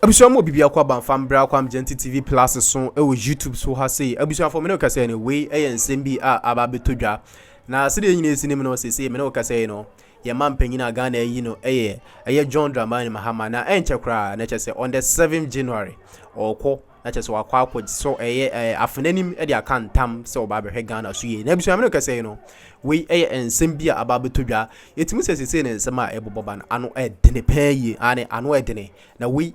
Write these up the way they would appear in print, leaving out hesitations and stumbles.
Abusua mo bibia kwa banfam bra kwa Mjenti TV Plus so e wo YouTube so ha sei abusua fo me no kase ne we ensem bi aba betodwa na se de nyina esinim no se me no kase no ye mampanyina Ghana yi no eye John Dramani Mahama na enche kra na chese on the 7th January okwo na chese wakwa so afenanim e de akantam se oba behwe Ghana so ye na abusua me no kase no we ensem bi aba betodwa yetimu se ne ensem a eboboba no ano edene payi ane ano edene na we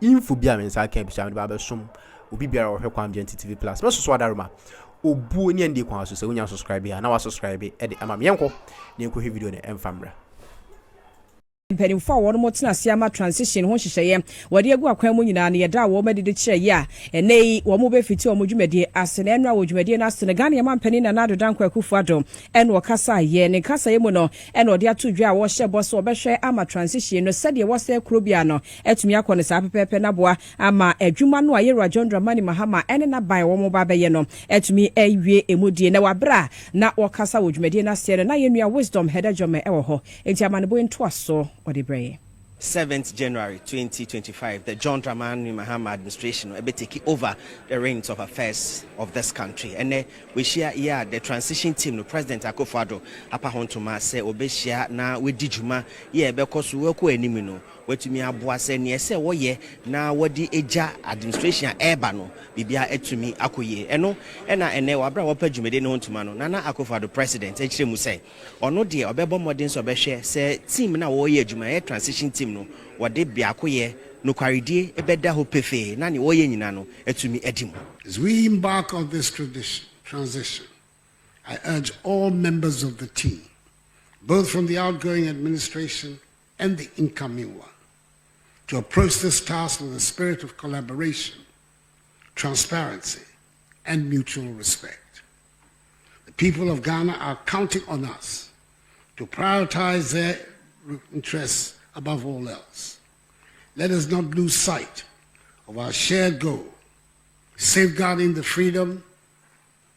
info bia me nsa kan abusua me ba besom obi biara wo hwe kwa Mjenti TV Plus me so adaruma obu ni ndi kwa so se wonya subscribe ya na wa subscribe e de ama me yenko ne enko he video ne emfamra Penny forward motina siama transition ho hyehyeye wade agu akwan mu nyina ne yeda wo medede kire ye a enei wo mo be fiti wo mo dwumade asene enwa wo dwumade na asene Ghana ye mampani na nado danko Akuffo Addo ene wo kasa ye ne kasa ye mu no ene ode atodwa a wo hye boso wo behwe ama transition no sede wo se krobia no etumi akone sa pepepe na boa ama adwuma no aye John Dramani Mahama ene na bai wo mo ba be ye no etumi awie emudie na wabra na wo kasa wo dwumade na asere na ye nua wisdom hedajome ewo ho enti amanebo nto aso 7th January 2025, the John Dramani Mahama administration will be taking over the reins of affairs of this country. And we share here the transition team, the President Akuffo Addo, Apa Hontoma, say, Obeshia, na we dijuma, yeah, because we work with Nimino, where to me aboase, near say, oh, yeah, now what the Eja administration, Ebano, Bibia etumi Akuye, eno, and wabra wapa Jumede no Hontumano, Nana Akuffo Addo President, H. Muse, or no dear, Obebo Modins Obeshe, say, team na oh, yeah, Juma, transition team. No what they be akoye no kwaridie ebeda ho pefe na ne woye nyina no etumi edim. As we embark on this transition, I urge all members of the team, both from the outgoing administration and the incoming one, to approach this task with a spirit of collaboration, transparency, and mutual respect. The people of Ghana are counting on us to prioritize their interests above all else. Let us not lose sight of our shared goal, safeguarding the freedom,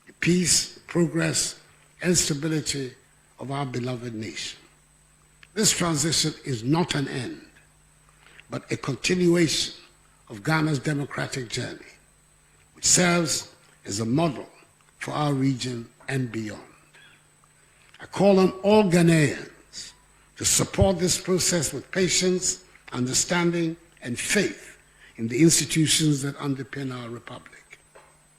the peace, progress, and stability of our beloved nation. This transition is not an end, but a continuation of Ghana's democratic journey, which serves as a model for our region and beyond. I call on all Ghanaians to support this process with patience, understanding, and faith in the institutions that underpin our republic.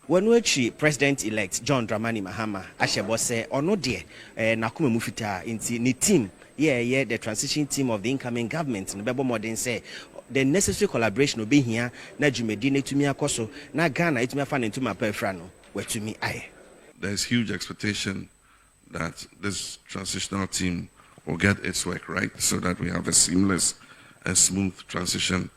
When we President-elect John Dramani Mahama, Ashebo say, or no dear, Nakuma Mufita, into the team, the transition team of the incoming government, and Bebo Modern say, the necessary collaboration will be here, na Jumedine to me akoso, na Ghana, it me fan into my perfrano, where to me I. There's huge expectation that this transitional team will get its work right so that we have a seamless and smooth transition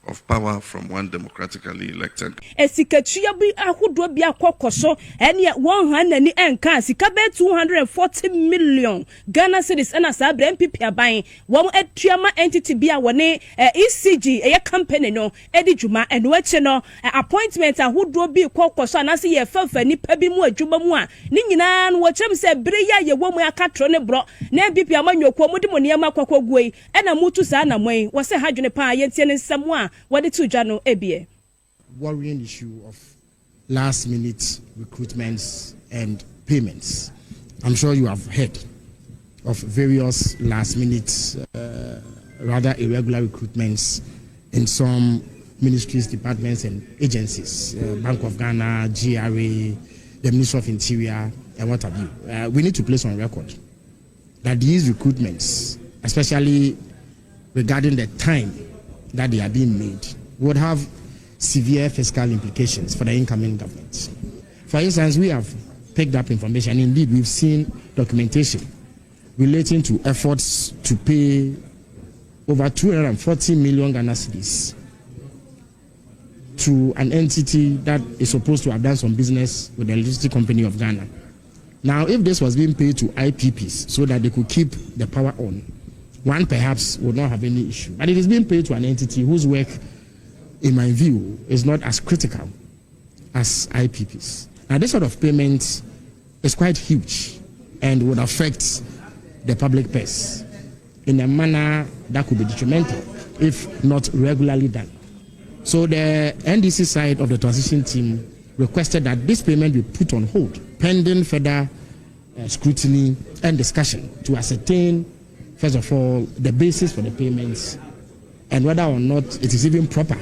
of power from one democratically elected. Esikatua bi ahodo bi akokoso ene 100 ni enka sika be 240 million Ghana cedis na sa bra MPP aban won atuama entity bi a woni ECG eye company no edi djuma eno ache no appointment ahodo bi kokoso anase ye fafa nipa bi mu adwuma mu a ni nyina no wo chem se bere ya ye wo mu akatro ne bro na MPP amanyoko mu di mo ne amakwakwagui ena mutu sa na moy wo se hadwene pa yentie ne nsam a worrying issue of last-minute recruitments and payments. I'm sure you have heard of various last-minute, rather irregular recruitments in some ministries, departments, and agencies, Bank of Ghana, GRA, the Ministry of Interior, and what have you. We need to place on record that these recruitments, especially regarding the time that they are being made, would have severe fiscal implications for the incoming government. For instance, we have picked up information, and indeed we've seen documentation relating to efforts to pay over 240 million Ghana cedis to an entity that is supposed to have done some business with the electricity company of Ghana. Now, if this was being paid to IPPs so that they could keep the power on, one perhaps would not have any issue. But it is being paid to an entity whose work, in my view, is not as critical as IPPs. Now, this sort of payment is quite huge and would affect the public purse in a manner that could be detrimental if not regularly done. So the NDC side of the transition team requested that this payment be put on hold pending further scrutiny and discussion to ascertain, first of all, the basis for the payments and whether or not it is even proper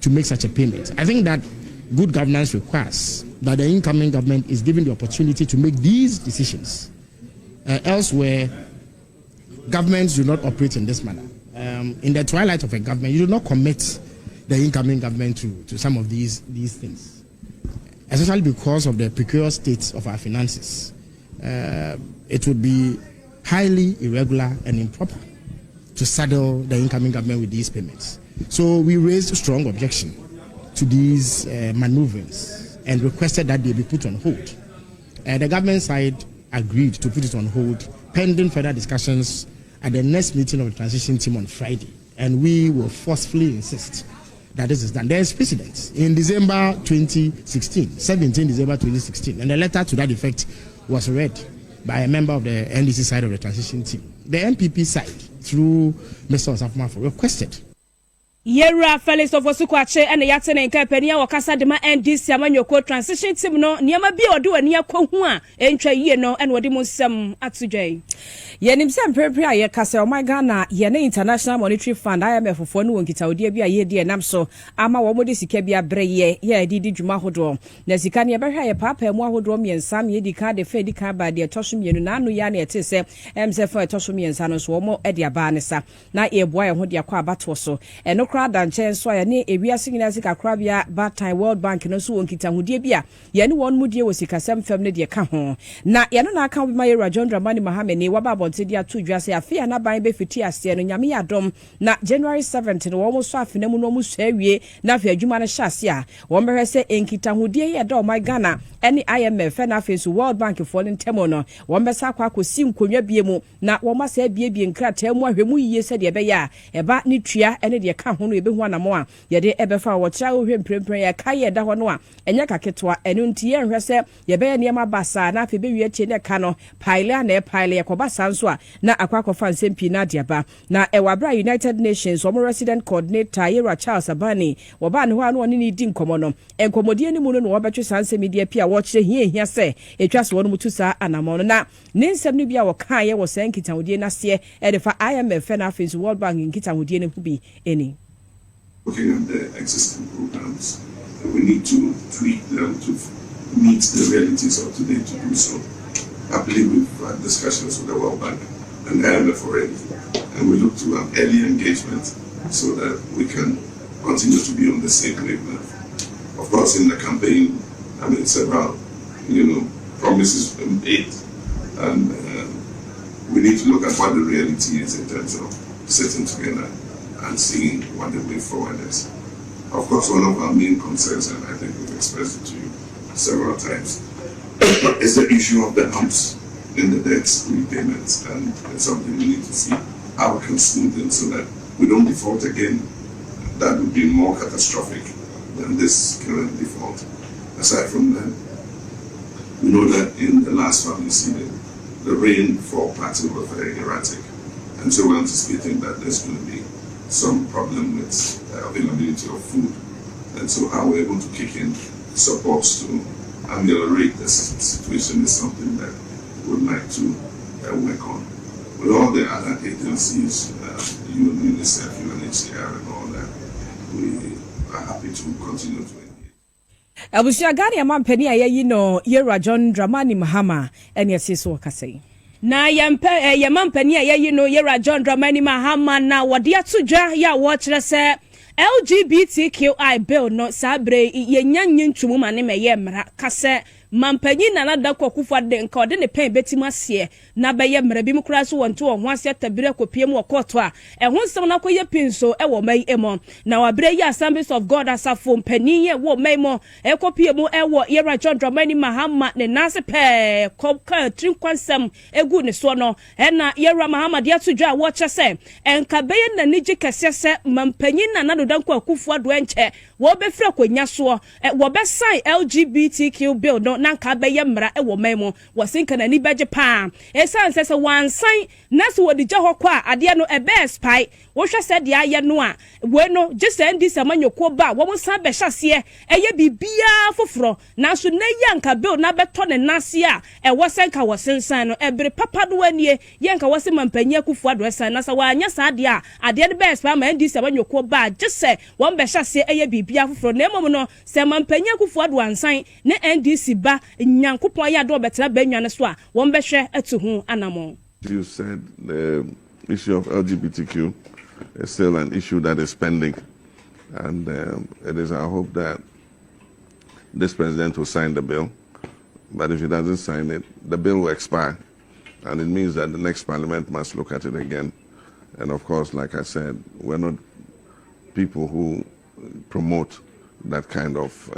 to make such a payment. I think that good governance requires that the incoming government is given the opportunity to make these decisions. Elsewhere, governments do not operate in this manner. In the twilight of a government, you do not commit the incoming government to some of these things, especially because of the precarious state of our finances. It would be highly irregular and improper to saddle the incoming government with these payments. So we raised strong objection to these maneuverings and requested that they be put on hold. The government side agreed to put it on hold pending further discussions at the next meeting of the transition team on Friday. And we will forcefully insist that this is done. There is precedent. In December 2016, 17 December 2016, and a letter to that effect was read by a member of the NDC side of the transition team. The MPP side, through Mr. Osafo, requested Yera Felix of Osukwache and the Yatene Kapenia or Casa de Ma NDC Amanyoko transition team no Niama bi odu ani akohu a entwa yie no and wodimusem atujai. Yenim sem prepare ye kase o my Ghana ye ne International Monetary Fund IMF fo no wonkita odi bia ye de nam so ama wo mode sika bia breye ye didi dwuma hodo na sika ne behwa ye papa mu ahodo miensam ye di ka de fe di ka ba de toso mienu na anu ya na ete se emsefo toso miensa no so wo e de aba ne sa na ye boa ye ho de akwa abato so eno kra nchen so ya ne ewiase nyina sika kra bia Batin World Bank no so wonkita hodie bia ye ne won mudie wo sika sem fam ne de ka ho na ye no na aka bi ma John Dramani Mahama ne waba bonte dia to dwase afia na ban be fiti ase no nyame yadom na January 7th no wo so afina mu no mu so awie na afia adwuma no hyase a wo behwe se enkita hodie ye da o my Ghana ene IMF na face World Bank for ntemo no wo besa akwa akosi nkonwa bie mu na wo ma sa biebie nkrata mu ahwemu yiye se de be ya eba ne tua ene de ka ho no ebe hu anamo a ye de ebefa wo kira ohwe mprempren ya ka ye da ho no a enye kaketwa enu nti ye nhwe se ye be ne ma basa na afi be wie che ne ka no pile na pile ye kobasa nso a na akwakofa nsempi na diaba na ewabra United Nations omo resident coordinator Yera Charles Abani wo ba ne ho anu oni ni di nkomo no enkomodie ni mu no wo betwe sanse media pia wo kire hia se etwa so no mutu sa anamo no na ne nsem no bia wo kan ye wo san kitahudie na se e de fa IMF na face World Bank kitahudie ne hu bi eni. Looking at the existing programs, we need to tweak them to meet the realities of today to do so. I believe we've had discussions with the World Bank and the IMF already, and we look to have early engagement so that we can continue to be on the same wavelength. Of course, in the campaign, several, promises were made, and we need to look at what the reality is in terms of sitting together and seeing what the way forward is. Of course, one of our main concerns, and I think we've expressed it to you several times, is the issue of the humps in the debt repayments, and it's something we need to see how we can smooth in so that we don't default again. That would be more catastrophic than this current default. Aside from that, we know that in the last family season, the rainfall pattern was very erratic, and so we're anticipating that there's going to be some problem with availability of food, and so how we're able to kick in supports to ameliorate the situation is something that we would like to work on. With all the other agencies, UNICEF, UNHCR, and all that, we are happy to continue to engage. Abusia Ghana ya mampeni ya Yera John Dramani Mahama eni asiso wakasei. Na ya mampeni ya Yera John Dramani Mahama na wadi atudwa ya wachira se LGBTQI bill no sabre yenyanyi ntumu mane meye mra kase mampanyi na nada kwa Akuffo Addo nka ode ne pen betim ase na beye mra bi mkura so wonto ho ase tabire kopiem wakoto a ehun sem na koye pinso e wo mai emo na wabre ya Assemblies of God asafo mpani ye wo mai mo e kopiem e wo Yera John Dramani Mahama ne nase pe kopka trinkwansem egu ne so no e na Yera Mahama de atudwa wo chese enka beye na niji kese se mampanyi na nada kwa Akuffo Addo enche wo befra kwanya so wo be sign LGBTQ bill no nanka bɛyɛ mmara ɛwɔ mɛmo wɔsenka na ni bɛgye pa esan sɛ wansan na so wɔde gya hɔ kɔ a adeɛ no ɛbɛ spy wohwɛ sɛ de ayɛ no a we no gye sɛ ndi sɛ manyɔko ba wɔn san bɛhyɛ seɛ ɛyɛ bibia foforo nanso na yanka bill na bɛtɔ ne nase a ɛwɔ sɛnka wɔ sensan no ɛbere papa do anie yanka wɔ se mampanyia Akuffo Addo ɛsan na sɛ wanya saa adeɛ a adeɛ no bɛ spy ma ndi sɛ manyɔko ba gye sɛ wɔn bɛhyɛ seɛ ɛyɛ bibia foforo na mmom no sɛ mampanyia Akuffo Addo ansan ne NDC ba nyankopɔn ayɛ adɔ bɛtena bɛnwa ne so a wɔn bɛhwɛ atu ho anamo. You said the issue of LGBTQ is still an issue that is pending, and it is our hope that this president will sign the bill, but if he doesn't sign it, the bill will expire, and it means that the next parliament must look at it again. And of course, like I said, we're not people who promote that kind of